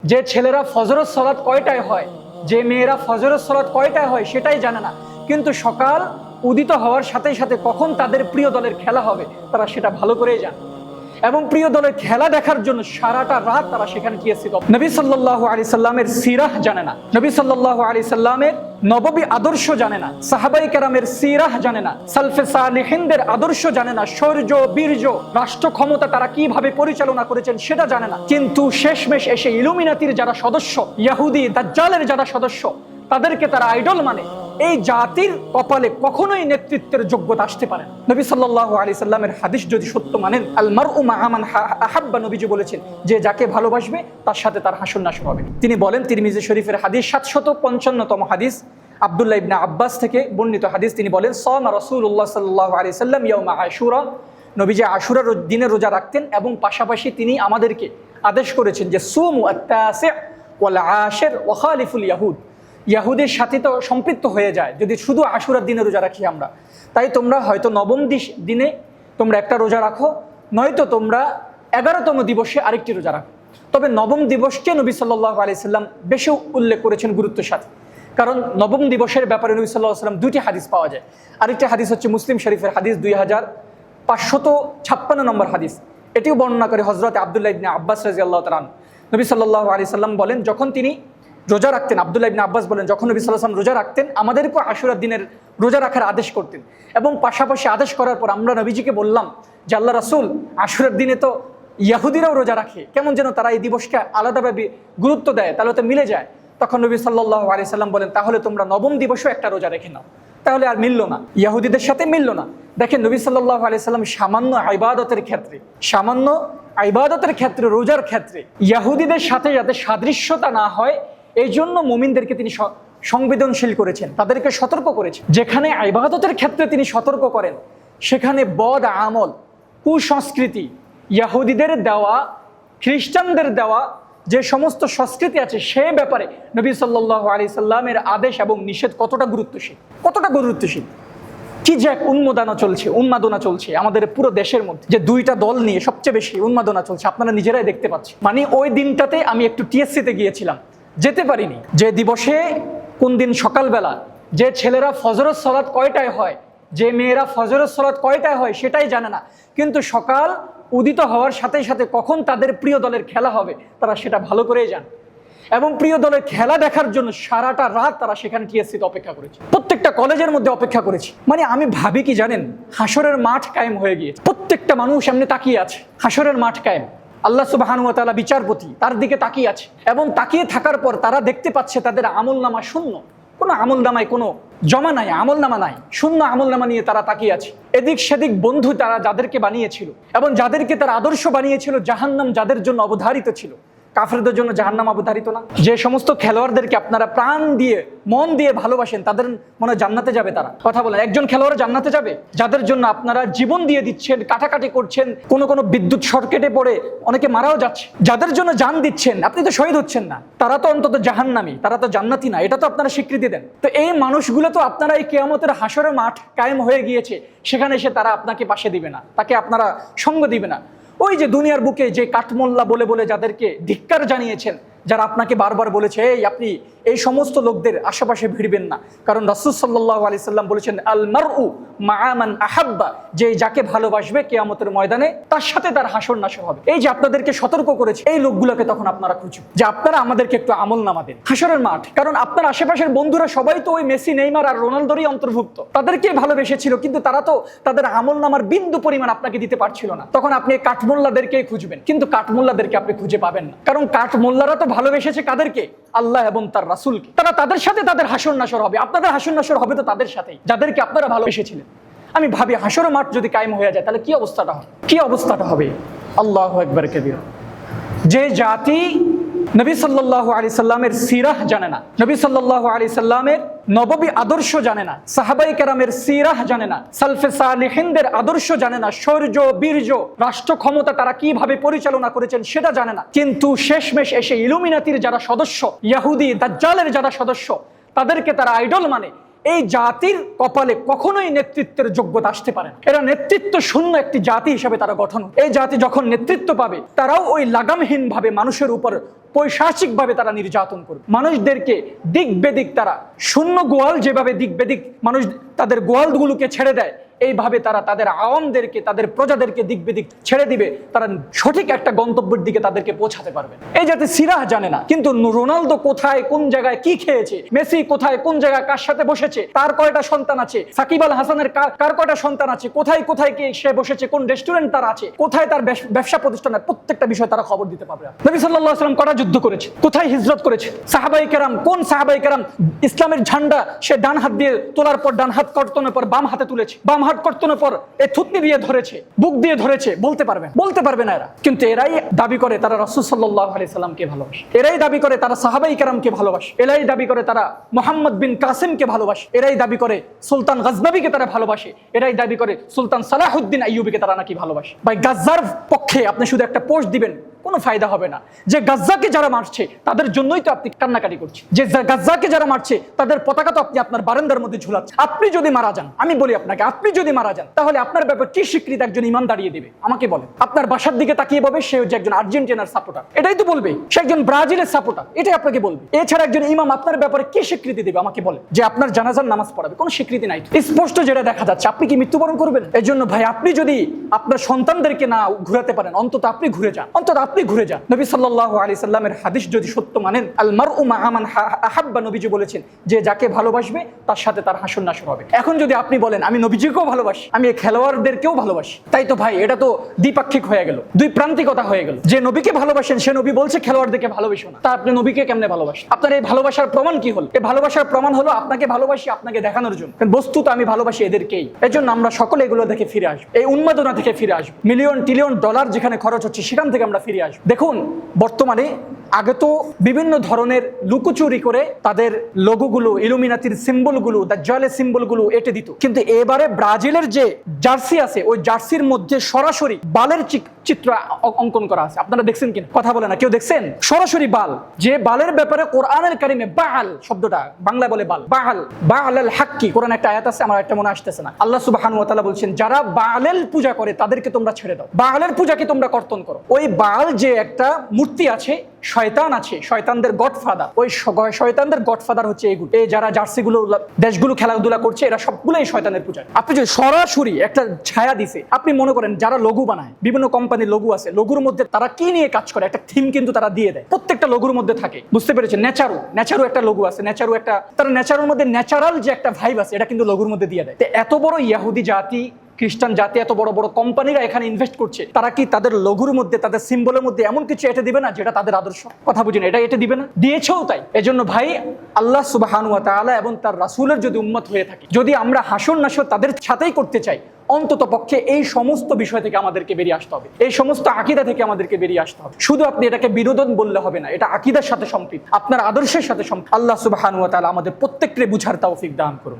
যে ছেলেরা ফজরের সালাত কয়টায় হয়, যে মেয়েরা ফজরের সালাত কয়টায় হয় সেটাই জানে না, কিন্তু সকাল উদিত হওয়ার সাথে সাথে কখন তাদের প্রিয় দলের খেলা হবে তারা সেটা ভালো করেই জানে। এবং প্রিয় দলের খেলা দেখার জন্য সারাটা রাত তারা সেখানে গিয়েছিল। নবী সাল্লাল্লাহু আলাইহি সাল্লামের সিরাহ জানে না, নবী সাল্লাল্লাহু আলাইহি সাল্লামের নববী আদর্শ জানে না, সাহাবাই কেরামের সিরাহ জানে না, সালফে সালিহিনদের আদর্শ জানে না, শৌর্য বীর্য রাষ্ট্র ক্ষমতা তারা কিভাবে পরিচালনা করেছেন সেটা জানে না। কিন্তু শেষমেশ এসে ইলুমিনাতির যারা সদস্য, ইহুদি দাজ্জালের যারা সদস্য, তাদেরকে তারা আইডল মানে। এই জাতির কপালে কখনোই নেতৃত্বের যোগ্যতা আসতে পারে না। নবী সাল্লাল্লাহু আলাইহি সাল্লামের হাদিস যদি সত্য মানেন, আল মারউ মা মান আহাব্বা, নবীজি বলেছেন যে যাকে ভালোবাসবে তার সাথে তার হাসর নাসর হবে। তিনি বলেন, তিরমিজি শরীফের হাদিস 755তম হাদিস, আব্দুল্লাহ ইবনে আব্বাস থেকে বর্ণিত হাদিস, তিনি বলেন সামা রাসূলুল্লাহ সাল্লাল্লাহু আলাইহি সাল্লাম ইয়াউমা আশুরা, নবীজি আশুরার দিনে রোজা রাখতেন এবং পাশাপাশি তিনি আমাদেরকে আদেশ করেছেন যে সুমু আত-তাসি' ওয়াল আশির ওয়া খালিফুল ইয়াহুদ, ইয়াহুদের সাথে তো সম্পৃক্ত হয়ে যায় যদি শুধু আশুরার দিনে রোজা রাখি আমরা। তাই তোমরা হয়তো নবম দিনে তোমরা একটা রোজা রাখো, নয়তো তোমরা 11তম দিবসে আরেকটি রোজা রাখো। তবে নবম দিবসকে নবী সাল্লাল্লাহু আলাইহি সাল্লাম বেশি উল্লেখ করেছেন গুরুত্বের সাথে, কারণ নবম দিবসের ব্যাপারে নবী সাল্লাল্লাহু আলাইহি সাল্লাম দুইটি হাদিস পাওয়া যায়। আরেকটি হাদিস হচ্ছে মুসলিম শরীফের হাদিস 2556 নম্বর হাদিস। এটিও বর্ণনা করে হযরত আব্দুল্লাহ ইবনে আব্বাস রাদিয়াল্লাহু তাআলা আনহু। নবী সাল্লাল্লাহু আলাইহি সাল্লাম বলেন, যখন তিনি রোজা রাখতেন, আব্দুল্লাহ ইবনে আব্বাস বলেন, যখন নবী সাল্লাল্লাহু আলাইহি সাল্লাম রোজা রাখতেন আমাদেরকেও আশুরার দিনের রোজা রাখার আদেশ করতেন। এবং পাশাপাশি আদেশ করার পর আমরা নবীজিকে বললাম যে আল্লাহ রাসূল, আশুরার দিনে তো ইহুদিরাও রোজা রাখে, কেমন যেন তারা এই দিবসকে আলাদাভাবে গুরুত্ব দেয়, তাহলে তো মিলে যায়। তখন নবী সাল্লাল্লাহু আলাইহি সাল্লাম বলেন, তাহলে তোমরা নবম দিবসেও একটা রোজা রেখে নাও। তাহলে আর মিলল না, ইহুদিদের সাথে মিলল না। দেখেন নবী সাল্লাল্লাহু আলাইহি সাল্লাম সামান্য ইবাদতের ক্ষেত্রে রোজার ক্ষেত্রে ইহুদিদের সাথে যাতে সাদৃশ্যতা না হয় এই জন্য মুমিনদেরকে তিনি সংবেদনশীল করেছেন, তাদেরকে সতর্ক করেছেন। যেখানে ইবাদতের ক্ষেত্রে তিনি সতর্ক করেন, সেখানে বদ আমল, কুসংস্কৃতি, ইহুদিদের দেওয়া, খ্রিস্টানদের দেওয়া যে সমস্ত সংস্কৃতি আছে সে ব্যাপারে নবী সাল্লাল্লাহু আলাইহি সাল্লামের আদেশ এবং নিষেধ কতটা গুরুত্বশীল। কি যে এক উন্মাদনা চলছে আমাদের পুরো দেশের মধ্যে, যে দুইটা দল নিয়ে সবচেয়ে বেশি উন্মাদনা চলছে, আপনারা নিজেরাই দেখতে পাচ্ছেন। মানে ওই দিনটাতে আমি একটু টিএসসিতে গিয়েছিলাম, যেতে পারিনি। যে দিবসে কোন দিন সকালবেলা যে ছেলেরা ফজরের সালাত কয়টায় হয়, যে মেয়েরা ফজরের সালাত কয়টায় হয় সেটাই জানে না, কিন্তু সকাল উদিত হওয়ার সাথে সাথে কখন তাদের প্রিয় দলের খেলা হবে তারা সেটা ভালো করেই জানে। এবং প্রিয় দলের খেলা দেখার জন্য সারাটা রাত তারা সেখানে টিএসসিতে অপেক্ষা করেছে, প্রত্যেকটা কলেজের মধ্যে অপেক্ষা করেছে। মানে আমি ভাবি কি জানেন, হাসরের মাঠ কায়েম হয়ে গিয়েছে, প্রত্যেকটা মানুষ এমনি তাকিয়ে আছে, হাসরের মাঠ কায়েম, আল্লাহ সুবহানাহু ওয়া তাআলা বিচারপতি তার দিকে তাকিয়ে আছে। এবং তাকিয়ে থাকার পর তারা দেখতে পাচ্ছে তাদের আমলনামা শূন্য, কোনো আমলনামায় কোনো জমা নাই, আমলনামা নাই, শূন্য আমলনামা নিয়ে তারা তাকিয়ে আছে। এদিক সেদিক বন্ধু তারা যাদেরকে বানিয়েছিল এবং যাদেরকে তারা আদর্শ বানিয়েছিল, জাহান্নাম যাদের জন্য অবধারিত ছিল, কাফেরদের জন্য জাহান্নাম অবধারিত না। যে সমস্ত খেলোয়াড়দেরকে আপনারা প্রাণ দিয়ে মন দিয়ে ভালোবাসেন তাদের মনে জান্নাতে যাবে, তারা কথা বলেন, একজন খেলোয়াড় জান্নাতে যাবে? যাদের জন্য আপনারা জীবন দিয়ে দিচ্ছেন, কাটাকাটি করছেন, কোনো বিদ্যুৎ শর্ট কেটে পড়ে অনেকে মারাও যাচ্ছে, যাদের জন্য জান দিচ্ছেন, আপনি তো শহীদ হচ্ছেন না, তারা তো অন্তত জাহান্নামী, তারা তো জান্নাতি না, এটা তো আপনারা স্বীকৃতি দেন। তো এই মানুষগুলো তো আপনারা এই কিয়ামতের হাসরের মাঠ কায়েম হয়ে গিয়েছে, সেখানে এসে তারা আপনাকে পাশে দিবে না, তাকে আপনারা সঙ্গ দিবে না। ওই যে দুনিয়ার বুকে যে কাঠমোল্লা বলে যাদেরকে ধিক্কার জানিয়েছেন, যারা আপনাকে বারবার বলেছে এই আপনি এই সমস্ত লোকদের আশেপাশে ভিড়বেন না, কারণ রাসূল সাল্লাল্লাহু আলাইহি সাল্লাম বলেছেন আল মারউ মা মান আহাব্বা, যে যাকে ভালোবাসবে কিয়ামতের ময়দানে তার সাথে তার হাসর নাসর হবে। এই যে আপনাদেরকে সতর্ক করেছে, এই লোকগুলোকে তখন আপনারা খুঁজুন যে আপনারা আমাদেরকে একটু আমলনামা দেন। হাসরের মাঠ, কারণ আপনার আশেপাশের বন্ধুরা সবাই তো ওই মেসি, নেইমার আর রোনালদোরই অন্তর্ভুক্ত, তাদেরকে ভালোবেসেছিল, কিন্তু তারা তো তাদের আমলনামার বিন্দু পরিমাণ আপনাকে দিতে পারছিল না। তখন আপনি কাঠমোল্লাদেরকেই খুঁজবেন, কিন্তু কাঠমোল্লাদেরকে আপনি খুঁজে পাবেন না, কারণ কাঠমোল্লারা তো ভালোবেসেছে কাদেরকে? আল্লাহ এবং তার রাসূলকে। তারা তাদের সাথে তাদের হাসর নাসর হবে, আপনাদের হাসর নাসর হবে তো তাদের সাথেই যাদেরকে আপনারা ভালোবেসেছিলেন। আমি ভাবি হাসরের মাঠ যদি কায়েম হয়ে যায় তাহলে কি অবস্থাটা হবে। আল্লাহু আকবার কবীরা। যে জাতি নবী সাল্লাল্লাহু আলাইহি সাল্লামের সিরাহ জানে না, নবী সাল্লাল্লাহু আলাইহি সাল্লামের নববী আদর্শ জানে না, সাহাবাই কেরামের সিরাহ জানে না, সালফে সালিহিনদের আদর্শ জানে না, শৌর্য বীর্য রাষ্ট্র ক্ষমতা তারা কিভাবে পরিচালনা করেছেন সেটা জানে না, কিন্তু শেষমেশ এসে ইলুমিনাতির যারা সদস্য, ইহুদি দাজ্জালের যারা সদস্য, তাদেরকে তারা আইডল মানে। এই জাতির কপালে কখনোই নেতৃত্বের যোগ্যতা আসতে পারে না। এরা নেতৃত্ব শূন্য একটি জাতি হিসেবে তারা গঠন। এই জাতি যখন নেতৃত্ব পাবে তারাও ওই লাগামহীন ভাবে মানুষের উপর পৈশাচিকভাবে তারা নির্যাতন করবে। মানুষদেরকে দিক বেদিক তারা শূন্য গোয়াল যেভাবে দিক বেদিক মানুষ তাদের গোয়ালগুলোকে ছেড়ে দেয়, এইভাবে তারা তাদের আওয়ামদেরকে, তাদের প্রজাদেরকে দিক বেদিক ছেড়ে দিবে। তারা সঠিক একটা গন্তব্যের দিকে তাদেরকে পৌঁছাতে পারবে। এই যাতে সিরাহ জানে না, কিন্তু রোনালদো কোথায় কোন জায়গায় কি খেয়েছে, মেসি কোথায় কোন জায়গায় কার সাথে বসেছে, তার কয়টা সন্তান আছে, সাকিব আল হাসানের কার কয়টা সন্তান আছে, কোথায় কোথায় কি সে বসেছে, কোন রেস্টুরেন্ট তার আছে, কোথায় তার ব্যবসা প্রতিষ্ঠানের প্রত্যেকটা বিষয় তারা খবর দিতে পারবে। নবী সাল্লাল্লাহু আলাইহি ওয়াসাল্লাম কটা যুদ্ধ করেছে, কোথায় হিজরত করেছে, সাহাবায়ে কেরাম কোন সাহাবায়ে কেরাম ইসলামের ঝান্ডা সে ডান হাত দিয়ে তোলার পর ডান হাত কর্তনের পর বাম হাতে তুলেছে, বাম হাত কর্তনের পর এই থুতনি দিয়ে ধরেছে, বুক দিয়ে ধরেছে, বলতে পারবে না এরা। কিন্তু এরাই দাবি করে তারা রাসূল সাল্লাল্লাহু আলাইহি সাল্লামকে ভালোবাসে, এরাই দাবি করে তারা সাহাবায়ে কেরামকে ভালোবাসে, এরাই দাবি করে তারা মুহাম্মদ বিন কাসিমকে ভালোবাসে, এরাই দাবি করে সুলতান গজনবীকে তারা ভালোবাসে, এরাই দাবি করে সুলতান সালাহুদ্দিন আইয়ুবীকে তারা নাকি ভালোবাসে। ভাই গাজ্জার পক্ষে আপনি শুধু একটা পোস্ট দিবেন, কোনো ফায়দা হবে না। যে গাজ্জাকে যারা মারছে তাদের জন্যই তো আপনি কান্নাকাটি করছেন, যে গাজ্জাকে যারা মারছে তাদের পতাকা তো আপনি আপনার বারান্দার মধ্যে ঝুলাচ্ছেন। আপনি যদি মারা যান, আমি বলি আপনাকে, আপনি যদি মারা যান তাহলে আপনার ব্যাপারে কি স্বীকৃতি একজন ইমাম দাঁড়িয়ে দেবে আমাকে বলেন? আপনার বাসার দিকে তাকিয়ে বলবে সে হচ্ছে একজন আর্জেন্টিনার সাপোর্টার, এটাই তো বলবে। সে একজন ব্রাজিলের সাপোর্টার, এটাই আপনাকে বলবে। এছাড়া একজন ইমাম আপনার ব্যাপারে কি স্বীকৃতি দেবে আমাকে বলেন? যে আপনার জানাজার নামাজ পড়াবে, কোনো স্বীকৃতি নাই। স্পষ্ট যেটা দেখা যাচ্ছে, আপনি কি মৃত্যুবরণ করবেন? এই জন্য ভাই আপনি যদি আপনার সন্তানদেরকে না ঘুরাতে পারেন, অন্তত আপনি ঘুরে যান, অন্তত আপনি ঘুরে যান। নবী সাল্লাল্লাহু আলাইহি সাল্লামের হাদিস যদি সত্য মানেন, আল মারউ মা মান আহাব্বা, নবীজি বলেছেন যে যাকে ভালোবাসবে তার সাথে তার হাসর নাসর হবে। এখন যদি আপনি বলেন আমি নবীজিকেও ভালোবাসি, আমি এই খেলোয়াড়দেরকেও ভালোবাসি, তাই তো ভাই এটা তো দ্বিপাক্ষিক হয়ে গেল, দুই প্রান্তিকতা হয়ে গেল। যে নবীকে ভালোবাসেন সে নবী বলছে খেলোয়াড়দেরকে ভালোবাসো না, তা আপনি নবীকে কেমনে ভালোবাসেন? আপনার এই ভালোবাসার প্রমাণ কি হল? এই ভালোবাসার প্রমাণ হলো আপনাকে ভালোবাসি আপনাকে দেখানোর জন্য, বস্তুত আমি ভালোবাসি এদেরকেই। এই জন্য আমরা সকলে এগুলো দেখে ফিরে আসবো, এই উন্মাদনা থেকে ফিরে আসবো। মিলিয়ন ট্রিলিয়ন ডলার যেখানে খরচ হচ্ছে সেখান থেকে আমরা ফিরে আসবো। দেখুন বর্তমানে, আগে তো বিভিন্ন ধরনের লুকোচুরি করে তাদের লোগোগুলো, ইলুমিনাতির সিম্বলগুলো, দাজ্জালের সিম্বলগুলো এঁটে দিত, কিন্তু এবারে ব্রাজিলের যে জার্সি আছে ওই জার্সির মধ্যে সরাসরি বালের চিত্র অঙ্কন করা আছে। আপনারা দেখছেন কিনা? কথা বলে না, কেউ দেখছেন? সরাসরি বাল, যে বালের ব্যাপারে কোরআনুল কারীমে বাল শব্দটা বাংলায় বলে বাল, বাল আল হাক্কি, কোরআন একটা আয়াত আছে, আমার একটা মনে আসতেছে না। আল্লাহ সুবহানাহু ওয়া তাআলা বলছেন যারা বালের পূজা করে তাদেরকে তোমরা ছেড়ে দাও, বালের পূজাকে তোমরা কর্তন করো। ওই বাল যে একটা মূর্তি আছে, শয়তান আছে, শয়তানদের গডফাদার, ওই শয়তানদের গডফাদার হচ্ছে এগুলো। এই যারা জার্সিগুলো দেশগুলো খেলাধুলা করছে এরা সবগুলোই শয়তানের পূজা। আপনি যদি সরাসরি একটা ছায়া দিছে, আপনি মনে করেন যারা লোগো বানায়, বিভিন্ন কোম্পানির লোগো আছে, লোগোর মধ্যে তারা কি নিয়ে কাজ করে একটা থিম কিন্তু তারা দিয়ে দেয়, প্রত্যেকটা লোগোর মধ্যে থাকে। বুঝতে পেরেছেন? নেচারও একটা লোগো আছে, নেচারও একটা, তারা নেচারের মধ্যে ন্যাচারাল যে একটা ভাইব আছে এটা কিন্তু লোগোর মধ্যে দিয়ে দেয়। এত বড় ইহুদি জাতি, খ্রিস্টান জাতি, এত বড় বড় কোম্পানিরা এখানে ইনভেস্ট করছে, তারা কি তাদের লোগোর মধ্যে, তাদের সিম্বলের মধ্যে এমন কিছু এঁটে দিবে না যেটা তাদের আদর্শ? কথা বুঝেন, এটা এঁটে দিবে না, দিয়েছেও তাই। এজন্য ভাই আল্লাহ সুবহানাহু ওয়া তাআলা এবং তার রাসূলের যদি উম্মত হয়ে থাকে, যদি আমরা হাসর নাসর তাদের সাথেই করতে চাই, অন্তত পক্ষে এই সমস্ত বিষয় থেকে আমাদেরকে বেরিয়ে আসতে হবে, এই সমস্ত আকীদা থেকে আমাদেরকে বেরিয়ে আসতে হবে। শুধু আপনি এটাকে বিনোদন বললে হবে না, এটা আকীদার সাথে সম্পৃক্ত, আপনার আদর্শের সাথে সম্পৃক্ত। আল্লাহ সুবহানাহু ওয়া তাআলা আমাদের প্রত্যেককে বুঝার তৌফিক দান করুন।